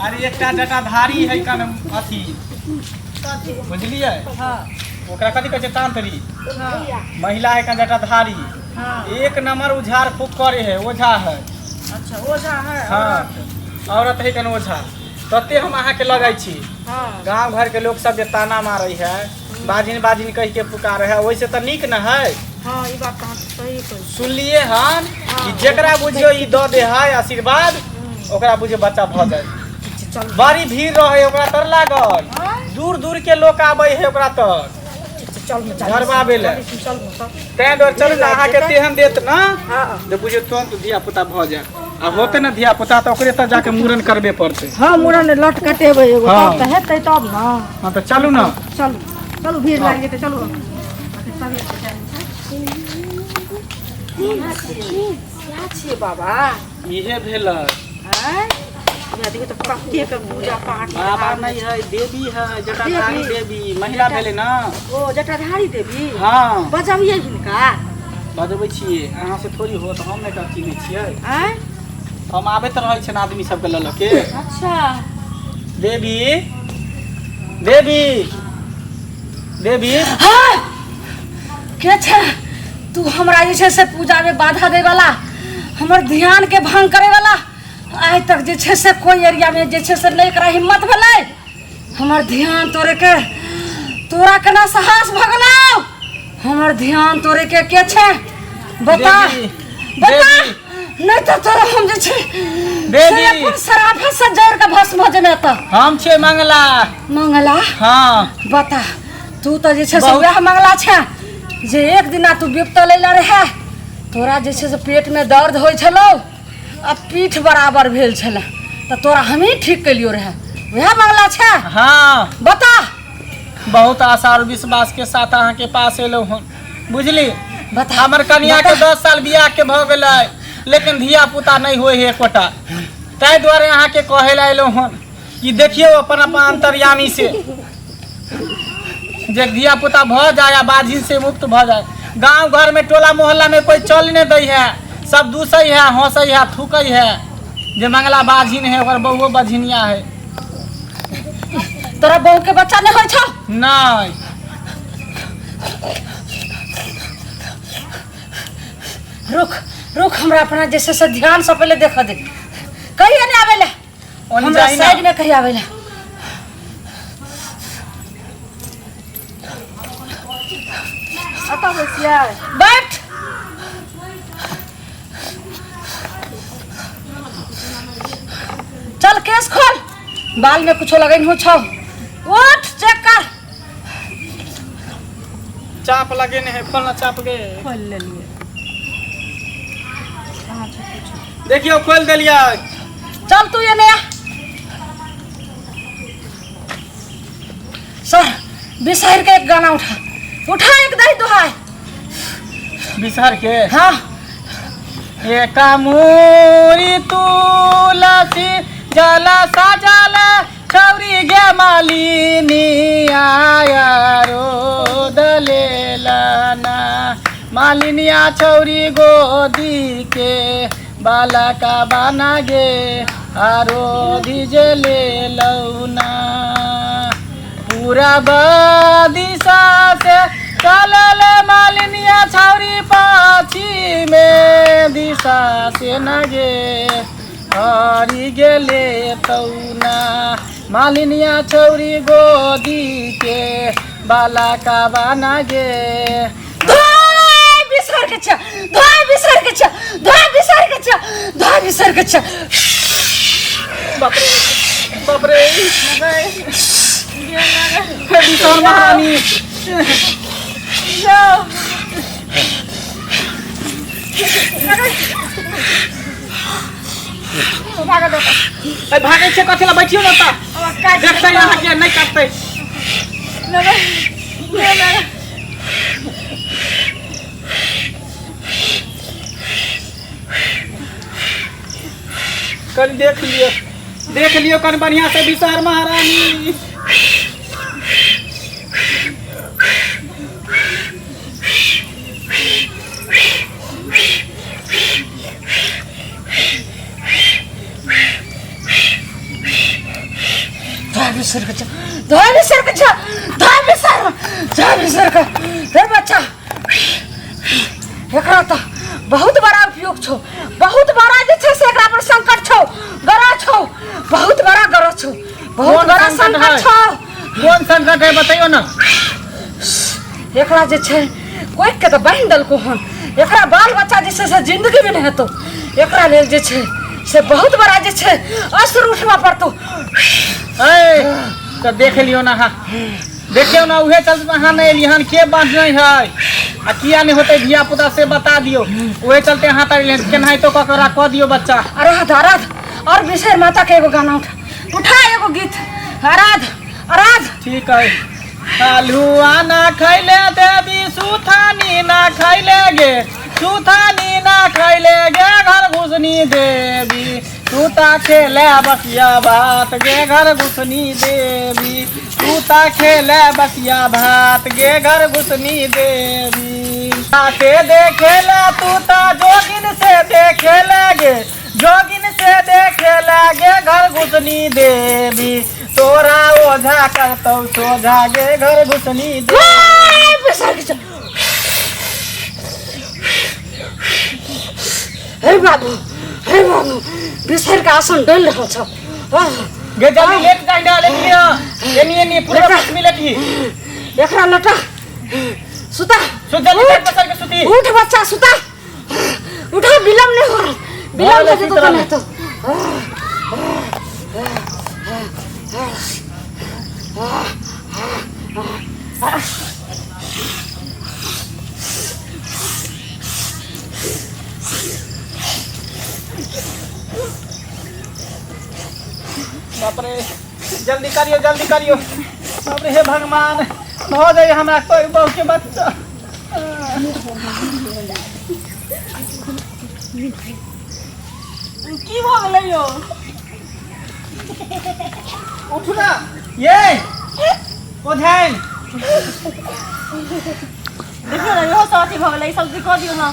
अरे एकटा जटाधारी है कन अथी बुझलिए ओकरा कथी कहै छै तांत्री महिला है कन जटाधारी एक नंबर उझार खूब करे है ओझा है। अच्छा ओझा है। हाँ औरत है कन ओझा तते हम अहाँ के लगै छी। गांव घर के लोग सब जे ताना मारे है बाजिन बाजिन कह के पुकार है वैसे तो निक न है। हाँ ई बात कहाँ सही कही सुनलिए हन कि जेकरा बुझियो ई द दे है आशीर्वाद ओकरा बुझियो बच्चा भ जाए। बड़ी भीड़ रहे ओकरा तर लागल दूर दूर के लोग आवे है ओकरा तर घरवा बेले तै दर चल अहाँ के तेहन देत ना जे बुझियो तुरंत धिया पुता भ जाए। अब होते ना धिया पुता तो ओकरे त जाके मूरन करबे पड़ते। हां मूरन लट कटेबे एगो तब त हेतै तब ना। हां तो चलू ना चलू चलू भीड़ लाग जेतै चलू। क्या छिए बाबा इहे भेल हैं यदि तो प्रत्येक पूजा पाठ बाबा नहीं है देवी है जटाधारी देवी महिला भेले ना। ओ जटाधारी देवी हां बजाबिए हिनका बजबै छिए अहाँ से थोड़ी हो तो हम नहीं कर चिन्है छियै। हैं हम आबे त रहै छन आदमी सब के ल के। अच्छा देवी देवी देवी हां के छ तू हमरा जे छै से पूजा में बाधा दे वाला हमर ध्यान के भंग करे वाला आज तक जे छै से कोई एरिया में जे छै से नहीं करा हिम्मत भेलै हमर ध्यान तोरे के तोरा केना साहस भगलौ हमर ध्यान तोरे के छै बता बता नहीं तो तोरा हम जे छै देवी अपन शराब से जर के भस्म हो जने त हम छे मंगला मंगला। हां बता तू तो जे छै से वह मंगला छै जे एक दिना तू बिपत लेला रहे तोरा जे छै से पेट में दर्द होय छलो आ पीठ बराबर भेल छले त तोरा हमी ठीक कलियो रहे वह मंगला छै। हां बता बहुत आशा और विश्वास के साथ अहाँ के पास एलो हन बुझली। बता हमर कन्या के 10 साल बियाह के भ गेलै लेकिन धिया पुता नहीं होय है एकोटा ताहि द्वारे अहाँ के कहे ला एलो हन कि देखियो अपन अपन अंतर्यामी से जे धिया पुता भ जाए या बाजिन से मुक्त भ जाए। गांव घर में टोला मोहल्ला में कोई चल नहीं दै है सब दूसई है हंसई है थूकई है जे मंगला बाजिन है और बहुओ बझिनिया है। तोरा बहू के बच्चा नहीं होय छौ नहीं रुक रुक हमरा अपना जैसे से ध्यान से पहले देख दे कहिए नहीं आवेला हमरा साइड में कहिए आवेला आता बसिया बैठ चल केस खोल बाल में कुछ लगन हो छौ उठ चेक कर चाप लगे नहीं है खोलना चाप के खोल ले लिए देखियो खोल दिलिया। चल तू ये नया सर बिसार के एक गाना उठा उठा एक दही दुहाई बिसार के। हाँ ये कामूरी तुलसी जला सजला छौरी गे मालिनी आया रो दलेलाना मालिनिया छौरी गोदी के बाला का बना गे आरो दीजे ले लौना पूरा दिशा से चलल मालिनिया छौरी पाछी में दिशा से न गे हरी गेले तौना मालिनिया छौरी गोदी के बाला का बना गे बिसर के छ धोई बिसर के छ धोई बिसर के छ धोई बिसर के छ बाप रे बिसर महारानी भागे से कथी ला बैठियो ना ता देखते यहाँ के नहीं काटते कल देख लियो कन बढ़िया से बिसार महारानी बिसर के रे बच्चा एकरा तो बहुत बड़ा उपयोग छो, बहुत बड़ा जे छे से एकरा पर संकट छो, गरा छो, बहुत बड़ा गरा छो, बहुत बड़ा संकट छो। कौन संकट है बताइयो ना। एकरा जे छे कोई के तो बांध दल को हन, एकरा बाल बच्चा जे छे से जिंदगी में नहीं तो एकरा लेल जे छे से बहुत बड़ा जे छे असर उठवा पड़तो। ए तो देख लियो ना हां, देखियो ना उहे चलते हां नहीं एलिहन के बात नहीं है आ किया नहीं होते धिया पुता से बता दियो, उहे चलते हां तारी केनाई तो ककरा कह दियो बच्चा। आराध और विषय माता के एगो गाना उठा एगो गीत आराध ठीक है। हलुआ ना खैले देवी सुथानी ना खैले गे, सुथानी ना खैले गे घर घुसनी देवी, तूता खेले बसिया भात गे घर घुसनी देवी, तूता खेले बसिया भात गे घर घुसनी देवी। ताके देखेला तूता जोगिन से देखेला गे, जोगिन से देखेला गे घर घुसनी देवी, तोरा ओझा करतौ सोझा गे घर घुसनी देवी। हे बाबू बिसर का आसन डल रहा छ गे जल्दी लेट जाई डाले लिया एनी पूरा बस मिलती एकरा लटा सुता जल्दी पेट पकड़ के सुती। उठ बच्चा सुता, उठा बिलम नहीं हो, बिलम से तो नहीं तो बाप रे जल्दी करियो बाप रे हे भगवान हो जाए हमरा कोई बहू के बच्चा। की हो गेलै यो उठ ना ये ओझाइन देखियो ना यो साथी भ गेलै सब दिखा दियो ना।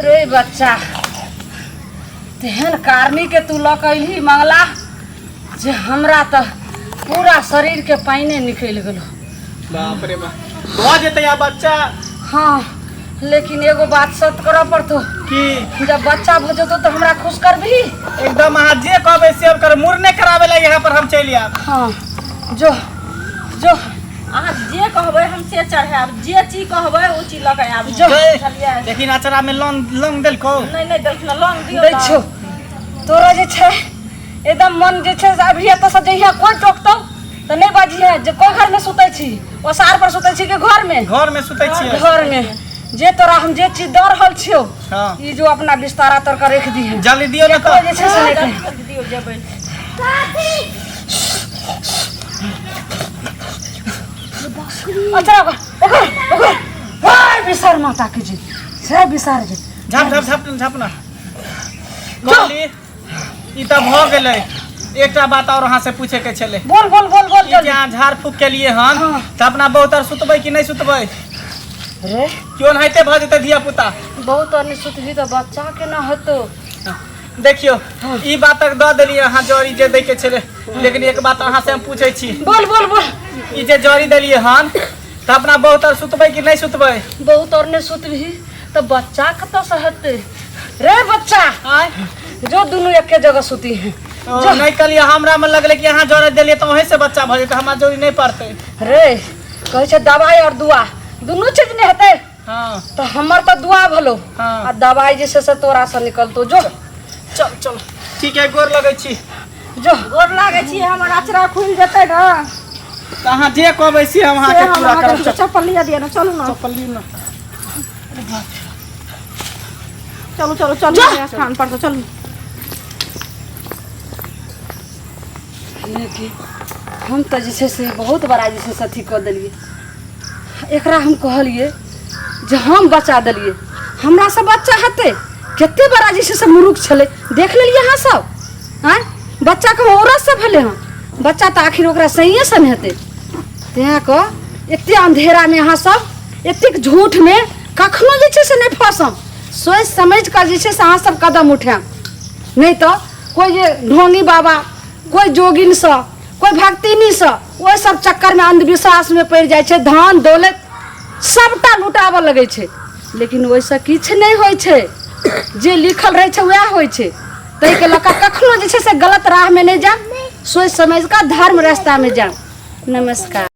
रे बच्चा तेहन कारनी के तू लकैली मंगला जे हमरा तो पूरा शरीर के पाइने निकल गेलो। बाप रे बाप हो जेते या बच्चा। हाँ लेकिन एगो बात सत कर पड़तो कि जब बच्चा भ जतो तो हमरा खुश कर भी। एकदम अहाँ जे कहबे से कर मुरने करावे ला यहाँ पर हम चली आब। हाँ जो अहाँ जे कहबै हम से चढ़ाब, जे चीज कहबै ओ चीज लऽ के आब। जो लेकिन अचरा में लौंग देल को नहीं देलख ना लौंग दियो दै छौ। तोरा जे छै एकदम मन जे छै अभी एत से जहिया कोई टोकतौ त नहीं बाजी है जे कोई घर में सुतै छी, ओसार पर सुतै छी के घर में सुतै छी घर में। जे तोरा हम जे चीज दऽ रहल छियो हां ई जो अपना बिस्तारा तर के रख दी है जल्दी दियो ना तो जे छै से नहीं दियो जेबै अच्छा ओकर हाय बिसार माता के जी से बिसार जी झप ना गोली ई त भ गेलै। एकटा बात और अहाँ से पूछे के छले। बोल जल्दी। यहाँ झाड़ फूक के लिए हन त अपना बहुत और सुतबै कि नहीं सुतबै? रे क्यों नहाइते भ जेते धिया पुता? बहुत और नहीं सुतभी तो बच्चा के ना हतो। देखियो ई बात तक द देलिए अहाँ जड़ी जे दै के छले, लेकिन एक बात अहाँ से हम पूछै छी। बोल ई जे जड़ी देलिए हन त अपना बहुत और सुतबै कि नहीं सुतबै? बहुत और नहीं सुतभी तो बच्चा कत से हते रे बच्चा जो दोनों एक जगह सुती है। जो नहीं कलिए हमरा में लगले कि यहाँ जड़ी देलिए तो वहीं से बच्चा भ जेते, हमरा जड़ी नहीं पड़ते। रे कहै छै दवाई और दुआ दोनों चीज नहीं हते। हाँ तो हमर तो दुआ भलो हाँ। आ दवाई जैसे से तोरा से निकलतो। जो चल ठीक है गोर लगै छी। जो गोर लागे छी हमर अचरा खुल जेते ना अहाँ जे कहबै से हम अहाँ के पूरा करब। चप्पल लिया दिया ना चलू ना चप्पल ली ना चलो स्थान पर तो चलू। हम तो जैसे से बहुत बड़ा जैसे से अथी कर दिलिए एकरा हम कहलिए जे हम बचा दिलिए हमरा से बच्चा हते केते बड़ा जैसे से मुरुख छले देख लेलिए अहाँ सब। हाँ बच्चा के औरत से भले हाँ बच्चा तो आखिर ओकरा सही से नहीं हेते तें को एते अंधेरा में अहाँ सब एते झूठ में कखनो जैसे से नहीं फंसम, सोच समझ कर जैसे से अहाँ सब कदम उठाएम। नहीं तो कोई जे ढोंगी बाबा, कोई जोगिन सा, कोई भक्तिनी सा, वो सब चक्कर में अंधविश्वास में पड़ जाए, धन दौलत सबटा लुटाबऽ लगे छे। लेकिन वैसा किछ नहीं होय छे, जे लिखल रहे छे वह होय छे। तै के लका कखनो जे छे से गलत राह में नहीं जा, सोच समझ कर धर्म रास्ता में जा। नमस्कार।